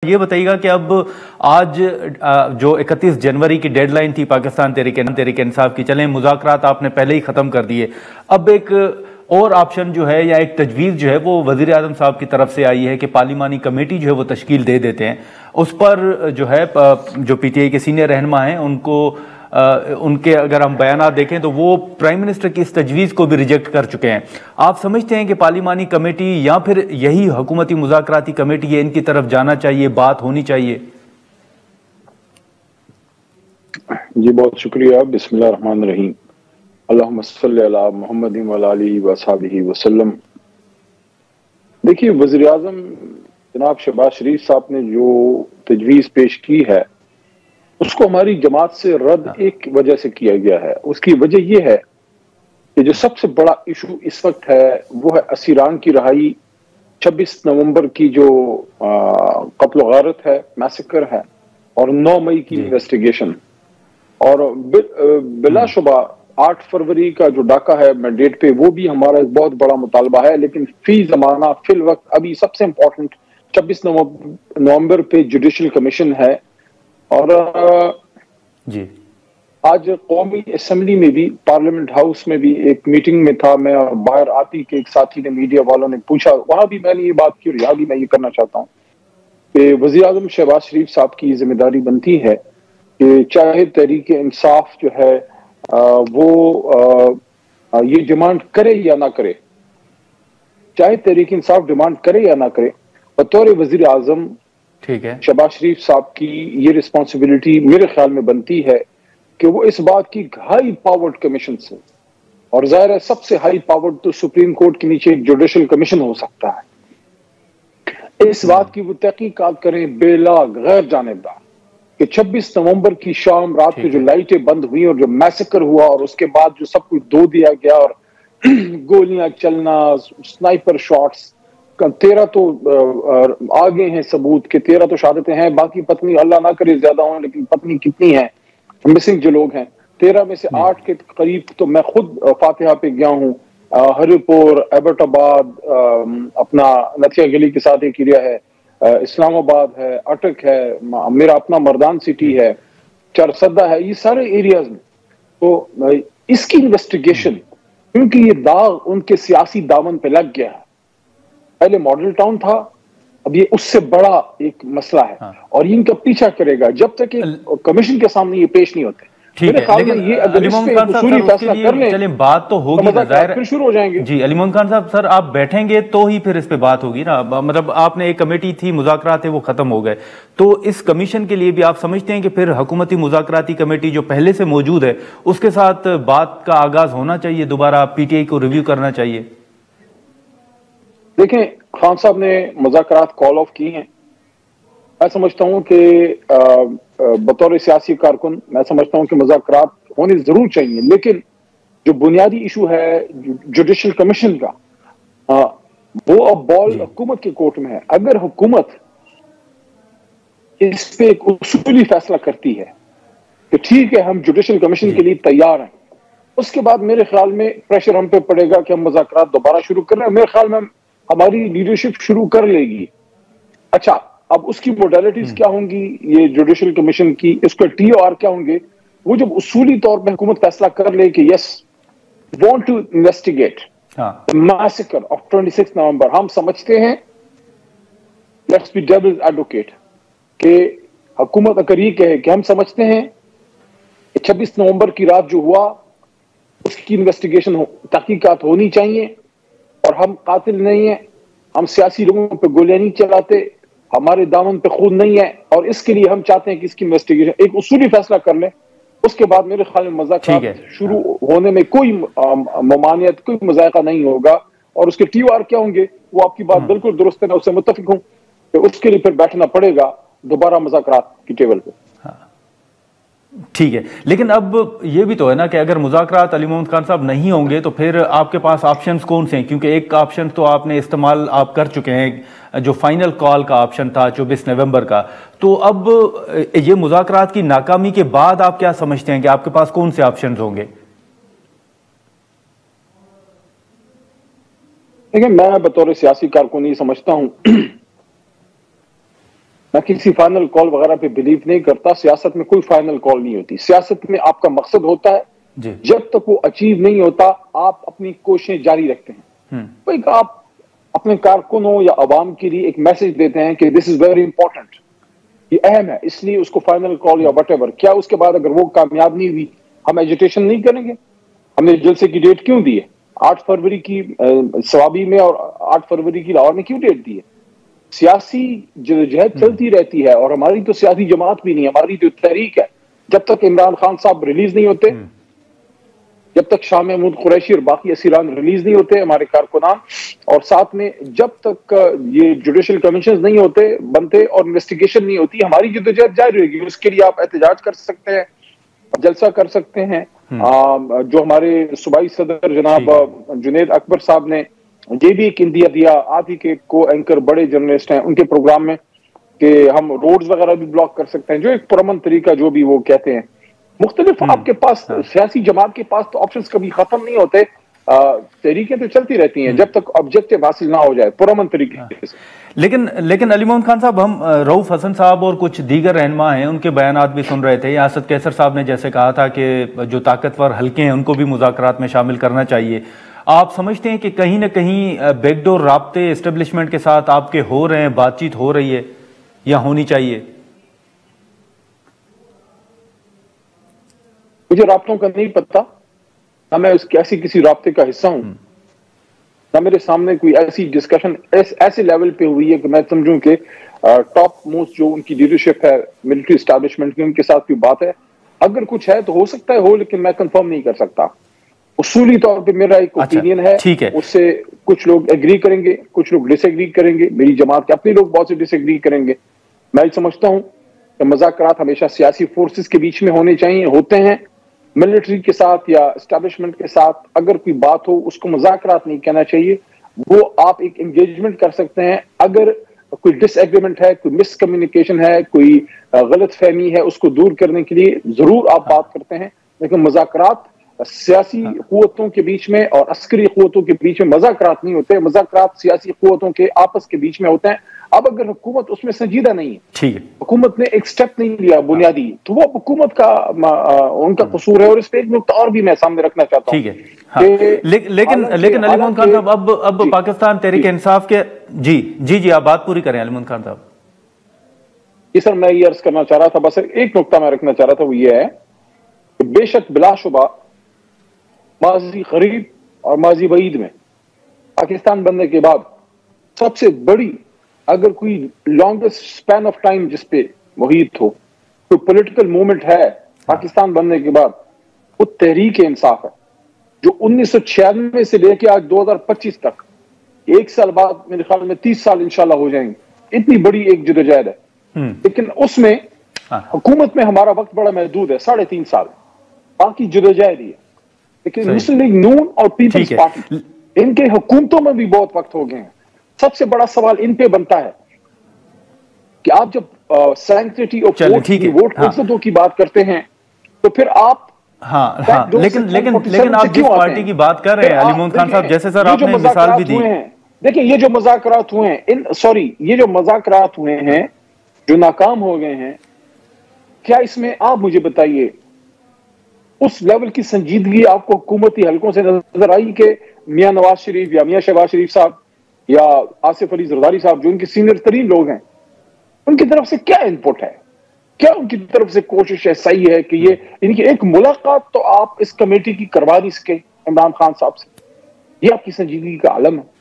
یہ بتائیے گا کہ اب آج جو 31 جنوری کی ڈیڈ لائن تھی پاکستان تحریک انصاف کی، چلیں مذاکرات آپ نے پہلے ہی ختم کر دیے، اب ایک اور آپشن جو ہے یا ایک تجویز جو ہے وہ وزیر اعظم صاحب کی طرف سے آئی ہے کہ پارلیمانی کمیٹی جو ہے وہ تشکیل دے دیتے ہیں۔ اس پر جو ہے جو پی ٹی آئی کے سینئر رہنما ہیں ان کے اگر ہم بیانات دیکھیں تو وہ پرائم منسٹر کی اس تجویز کو بھی ریجیکٹ کر چکے ہیں۔ آپ سمجھتے ہیں کہ پارلیمانی کمیٹی یا پھر یہی حکومتی مذاکراتی کمیٹی ہے، ان کی طرف جانا چاہیے، بات ہونی چاہیے؟ جی بہت شکریہ۔ بسم اللہ الرحمن الرحیم۔ اللہم صلی علی محمد وعلی آلہ وصحبہ وسلم۔ دیکھیے، وزیر اعظم جناب شہباز شریف صاحب نے جو تجویز پیش کی ہے اس کو ہماری جماعت سے رد ایک وجہ سے کیا گیا ہے۔ اس کی وجہ یہ ہے کہ جو سب سے بڑا ایشو اس وقت ہے وہ ہے اسیران کی رہائی، 26 نومبر کی جو قتل و غارت ہے، میسیکر ہے، اور 9 مئی کی انویسٹیگیشن، اور بلا شبہ 8 فروری کا جو ڈاکہ ہے مینڈیٹ پہ، وہ بھی ہمارا ایک بہت بڑا مطالبہ ہے۔ لیکن فی زمانہ فی الوقت ابھی سب سے امپورٹنٹ 26 نومبر پہ جوڈیشل کمیشن ہے۔ اور جی آج قومی اسمبلی میں بھی، پارلیمنٹ ہاؤس میں بھی ایک میٹنگ میں تھا میں، اور باہر آتی کہ ایک ساتھی نے، میڈیا والوں نے پوچھا، وہاں بھی میں نے یہ بات کی اور یہاں بھی میں یہ کرنا چاہتا ہوں کہ وزیر اعظم شہباز شریف صاحب کی ذمہ داری بنتی ہے کہ چاہے تحریک انصاف جو ہے وہ یہ ڈیمانڈ کرے یا نہ کرے، چاہے تحریک انصاف ڈیمانڈ کرے یا نہ کرے، بطور وزیر اعظم ٹھیک ہے، شہباز شریف صاحب کی یہ رسپانسبلٹی میرے خیال میں بنتی ہے کہ وہ اس بات کی ہائی پاورڈ کمیشن سے، اور ظاہر ہے سب سے ہائی پاورڈ تو سپریم کورٹ کے نیچے ایک جوڈیشل کمیشن ہو سکتا ہے، اس بات کی وہ تحقیقات کریں بے لاگ غیر جانبدار کہ 26 نومبر کی شام رات کو جو لائٹیں بند ہوئی اور جو میسیکر ہوا، اور اس کے بعد جو سب کچھ دھو دیا گیا، اور گولیاں چلنا، سنائپر شاٹس، 13 تو آگے ہیں ثبوت کہ 13 تو شہادتیں ہیں، باقی پتنی اللہ نہ کرے زیادہ ہوں، لیکن پتنی کتنی ہیں مسنگ جو لوگ ہیں، 13 میں سے 8 کے قریب تو میں خود فاتحہ پہ گیا ہوں، ہری پور، ایبٹ آباد، اپنا نتھیا گلی کے ساتھ ایک ایریا ہے، اسلام آباد ہے، اٹک ہے، میرا اپنا مردان سٹی ہے، چرسدہ ہے، یہ سارے ایریاز میں۔ تو اس کی انویسٹیگیشن، کیونکہ یہ داغ ان کے سیاسی دامن پہ لگ گیا ہے، پہلے ماڈل ٹاؤن تھا، اب یہ اس سے بڑا ایک مسئلہ ہے، اور یہ ان کا پیچھا کرے گا جب تک کہ کمیشن کے سامنے یہ پیش نہیں ہوتے۔ ٹھیک ہے، لیکن علی محمد خان صاحب سر اس کے لیے چلیں بات تو ہوگی نا، ظاہر پھر شروع ہو جائیں گے۔ جی علی محمد خان صاحب سر، آپ بیٹھیں گے تو ہی پھر اس پہ بات ہوگی نا، مطلب آپ نے ایک کمیٹی تھی، مذاکرات تھے، وہ ختم ہو گئے، تو اس کمیشن کے لیے بھی آپ سمجھتے ہیں کہ پھر حکومتی مذاکراتی کمیٹی جو پہلے سے موجود ہے اس کے ساتھ بات کا آغاز ہونا چاہیے، دوبارہ پی ٹی آئی کو ریویو کرنا چاہیے؟ دیکھیں، خان صاحب نے مذاکرات کال آف کی ہیں، میں سمجھتا ہوں کہ بطور سیاسی کارکن میں سمجھتا ہوں کہ مذاکرات ہونے ضرور چاہیے، لیکن جو بنیادی ایشو ہے جوڈیشل کمیشن کا، وہ اب بال حکومت کے کورٹ میں ہے۔ اگر حکومت اس پہ ایک اصولی فیصلہ کرتی ہے کہ ٹھیک ہے ہم جوڈیشل کمیشن کے لیے تیار ہیں، اس کے بعد میرے خیال میں پریشر ہم پہ پڑے گا کہ ہم مذاکرات دوبارہ شروع کر رہے ہیں۔ میرے خیال میں ہماری لیڈرشپ شروع کر لے گی۔ اچھا، اب اس کی موڈیلٹیز کیا ہوں گی یہ جوڈیشل کمیشن کی، اس کے ٹی او آر کیا ہوں گے، وہ جب اصولی طور پہ حکومت فیصلہ کر لے کہ yes want to investigate massacre of 26 نومبر، ہم سمجھتے ہیں، لیٹس بی ڈیولز ایڈوکیٹ، کہ حکومت اگر یہ کہے کہ ہم سمجھتے ہیں کہ 26 نومبر کی رات جو ہوا اس کی انویسٹیگیشن تحقیقات ہونی چاہیے، اور ہم قاتل نہیں ہیں، ہم سیاسی لوگوں پہ گولیاں نہیں چلاتے، ہمارے دامن پہ خون نہیں ہے، اور اس کے لیے ہم چاہتے ہیں کہ اس کی انویسٹیگیشن ایک اصولی فیصلہ کر لیں، اس کے بعد میرے خیال میں مذاکرات شروع ہونے میں کوئی ممانعت، کوئی مذائقہ نہیں ہوگا۔ اور اس کے ٹی او آر کیا ہوں گے، وہ آپ کی بات بالکل درست ہے، میں اس سے متفق ہوں کہ اس کے لیے پھر بیٹھنا پڑے گا دوبارہ مذاکرات کی ٹیبل پہ۔ ٹھیک ہے، لیکن اب یہ بھی تو ہے نا کہ اگر مذاکرات علی محمد خان صاحب نہیں ہوں گے تو پھر آپ کے پاس آپشنز کون سے ہیں؟ کیونکہ ایک آپشن تو آپ نے استعمال آپ کر چکے ہیں، جو فائنل کال کا آپشن تھا 24 نومبر کا، تو اب یہ مذاکرات کی ناکامی کے بعد آپ کیا سمجھتے ہیں کہ آپ کے پاس کون سے آپشنز ہوں گے؟ دیکھیں، میں بطور سیاسی کارکن یہ سمجھتا ہوں میں کسی فائنل کال وغیرہ پہ بلیو نہیں کرتا. سیاست میں کوئی فائنل کال نہیں ہوتی. سیاست میں آپ کا مقصد ہوتا ہے, جب تک وہ اچیو نہیں ہوتا آپ اپنی کوششیں جاری رکھتے ہیں. آپ اپنے کارکنوں یا عوام کے لیے ایک میسج دیتے ہیں کہ دس از ویری امپورٹنٹ, یہ اہم ہے, اس لیے اس کو فائنل کال یا وٹ ایور. کیا اس کے بعد اگر وہ کامیاب نہیں ہوئی ہم ایجوٹیشن نہیں کریں گے؟ ہم نے جلسے کی ڈیٹ کیوں دی ہے 8 فروری کی سوابی میں اور 8 فروری کی لاہور میں کیوں ڈیٹ دی ہے؟ سیاسی جدوجہد چلتی رہتی ہے, اور ہماری تو سیاسی جماعت بھی نہیں, ہماری جو تحریک ہے, جب تک عمران خان صاحب ریلیز نہیں ہوتے, جب تک شاہ محمود قریشی اور باقی اسیران ریلیز نہیں ہوتے, ہمارے کارکنان, اور ساتھ میں جب تک یہ جوڈیشل کمیشنز نہیں ہوتے بنتے اور انویسٹیگیشن نہیں ہوتی, ہماری جدوجہد جاری رہے گی. اس کے لیے آپ احتجاج کر سکتے ہیں, جلسہ کر سکتے ہیں. جو ہمارے صوبائی صدر جناب جنید اکبر صاحب نے یہ بھی ایک اندیا دیا, آپ ہی کے کو اینکر بڑے جرنلسٹ ہیں ان کے پروگرام میں, کہ ہم روڈز وغیرہ بھی بلاک کر سکتے ہیں, جو ایک پرامن طریقہ جو بھی وہ کہتے ہیں. مختلف آپ کے پاس سیاسی جماعت کے پاس تو آپشنز کبھی ختم نہیں ہوتے, تحریکیں تو چلتی رہتی ہیں جب تک آبجیکٹو حاصل نہ ہو جائے پرامن طریقے سے. لیکن علی محمد خان صاحب, ہم رؤف حسن صاحب اور کچھ دیگر رہنما ہیں ان کے بیانات بھی سن رہے تھے. اسد کیسر صاحب نے جیسے کہا تھا کہ جو طاقتور حلقے ہیں ان کو بھی مذاکرات میں شامل کرنا چاہیے. آپ سمجھتے ہیں کہ کہیں نہ کہیں بیک ڈور رابطے اسٹیبلشمنٹ کے ساتھ آپ کے ہو رہے ہیں, بات چیت ہو رہی ہے یا ہونی چاہیے؟ مجھے رابطوں کا نہیں پتا, نہ میں اس ایسی کسی رابطے کا حصہ ہوں, نہ میرے سامنے کوئی ایسی ڈسکشن ایسے لیول پہ ہوئی ہے کہ میں سمجھوں کہ ٹاپ موسٹ جو ان کی لیڈرشپ ہے ملٹری اسٹیبلشمنٹ کی, ان کے ساتھ کوئی بات ہے. اگر کچھ ہے تو ہو سکتا ہے ہو, لیکن میں کنفرم نہیں کر سکتا. اصولی طور پہ میرا ایک اوپینین ہے, اس سے کچھ لوگ ایگری کریں گے, کچھ لوگ ڈس ایگری کریں گے. میری جماعت کے اپنے لوگ بہت سے ڈس ایگری کریں گے. میں سمجھتا ہوں کہ مذاکرات ہمیشہ سیاسی فورسز کے بیچ میں ہونے چاہیے, ہوتے ہیں. ملٹری کے ساتھ یا اسٹیبلشمنٹ کے ساتھ اگر کوئی بات ہو اس کو مذاکرات نہیں کہنا چاہیے, وہ آپ ایک انگیجمنٹ کر سکتے ہیں. اگر کوئی ڈس ایگریمنٹ ہے, کوئی مس کمیونیکیشن ہے, کوئی غلط فہمی ہے, اس کو دور کرنے کے لیے ضرور آپ بات کرتے ہیں. لیکن مذاکرات سیاسی قوتوں کے بیچ میں اور عسکری قوتوں کے بیچ میں مذاکرات نہیں ہوتے, مذاکرات سیاسی قوتوں کے آپس کے بیچ میں ہوتے ہیں. اب اگر حکومت اس میں سنجیدہ نہیں ہے, حکومت نے ایک سٹیپ نہیں لیا بنیادی, تو وہ حکومت کا ان کا قصور ہے. اور اس پہ ایک نقطہ اور بھی میں سامنے رکھنا چاہتا ہوں. لیکن علی محمد خان صاحب, اب پاکستان تحریک انصاف کے جی آپ بات پوری کریں علی محمد خان صاحب. جی سر, میں یہ عرض کرنا چاہ رہا تھا, بس ایک نقطہ میں رکھنا چاہ رہا تھا, وہ یہ ہے کہ بے شک بلا شبہ ماضی قریب اور ماضی بعید میں پاکستان بننے کے بعد سب سے بڑی, اگر کوئی لانگسٹ سپین آف ٹائم جس پہ محیط ہو, کوئی پولیٹیکل موومنٹ ہے پاکستان بننے کے بعد, وہ تحریک انصاف ہے, جو 1996 سے لے کے آج 2025 تک, 1 سال بعد میرے خیال میں 30 سال انشاءاللہ ہو جائیں گے, اتنی بڑی ایک جدوجہد ہے. لیکن اس میں حکومت میں ہمارا وقت بڑا محدود ہے, 3.5 سال, باقی جدوجہد ہی ہے. لیکن مسلم لیگ نون اور پیپلز پارٹی, ان کے حکومتوں میں بھی بہت وقت ہو گئے ہیں. سب سے بڑا سوال ان پہ بنتا ہے کہ آپ جب سینکٹریٹی آف ووٹ عزتوں کی بات کرتے ہیں تو پھر آپ لیکن آپ جس پارٹی کی بات کر رہے ہیں علی محمد خان صاحب, جیسے سر آپ نے مثال بھی دی, دیکھیں یہ جو مذاکرات ہوئے ہیں, یہ جو مذاکرات ہوئے ہیں جو ناکام ہو گئے ہیں, کیا اس میں آپ مجھے بتائیے اس لیول کی سنجیدگی آپ کو حکومتی حلقوں سے نظر آئی کہ میاں نواز شریف یا میاں شہباز شریف صاحب یا آصف علی زرداری صاحب جو ان کے سینئر ترین لوگ ہیں, ان کی طرف سے کیا ان پٹ ہے, کیا ان کی طرف سے کوشش ہے, صحیح ہے کہ یہ ان کی ایک ملاقات تو آپ اس کمیٹی کی کروا نہیں سکے عمران خان صاحب سے؟ یہ آپ کی سنجیدگی کا عالم ہے.